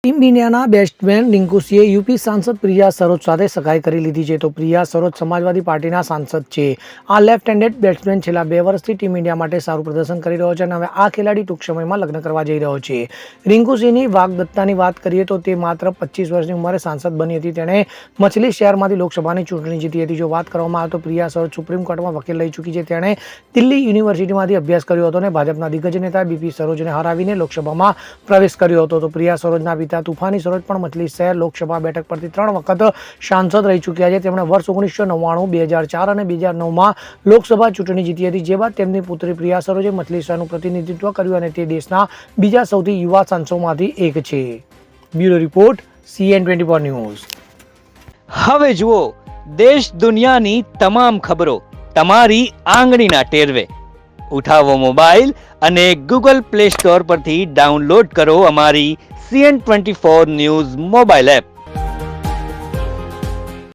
Team ઇન્ડિયાના batsman Rinku સિંહે UP સાંસદ પ્રિયા સરોજ સાથે સગાઈ કરી લીધી છે. તો પ્રિયા સરોજ સમાજવાદી પાર્ટીના સાંસદ છે. આ લેફ્ટ હેન્ડેડ બેટ્સમેન છેલ્લા 2 વર્ષથી ટીમ ઇન્ડિયા માટે સારું પ્રદર્શન કરી રહ્યો છે અને હવે આ ખેલાડી ટૂંક સમયમાં લગ્ન કરવા જઈ રહ્યો છે. રિંકુ સિંહની વાગ્દત્તાની વાત કરીએ તો તે માત્ર 25 વર્ષની ઉંમરે સાંસદ બની હતી. તેણે મછલી શહેરમાંથી લોકસભાની ચૂંટણી જીતી હતી. જો વાત કરવામાં આવે તો પ્રિયા સરોજ સુપ્રીમ કોર્ટમાં વકીલ રહી ચૂકી છે. તેણે દિલ્હી યુનિવર્સિટીમાંથી અભ્યાસ કર્યો હતો અને ભાજપના દિગ્ગજ નેતા બીપી સરોજને હરાવીને લોકસભામાં પ્રવેશ કર્યો હતો. તો પ્રિયા સરોજના પિતા તુફાની સરોજ પણ મછલી શહેર લોકસભા બેઠક પરથી 3 વખત સાંસદ રહી ચૂક્યા છે. તેમણે વર્ષ 1999, 2004 અને 2009માં લોકસભા ચૂંટણી જીતી હતી. જે બાદ તેમની પુત્રી પ્રિયા સરોજે મછલી શહેરનું પ્રતિનિધિત્વ કર્યું અને તે દેશના બીજા સૌથી યુવા સાંસદોમાંથી એક છે. Bureau report, CN24 news. હવે જુઓ દેશ દુનિયાની તમામ ખબરો તમારી આંગળીના ટેરવે. ઉઠાવો મોબાઈલ અને Google Play Store પરથી ડાઉનલોડ કરો અમારી CN24 ન્યૂઝ મોબાઈલ એપ.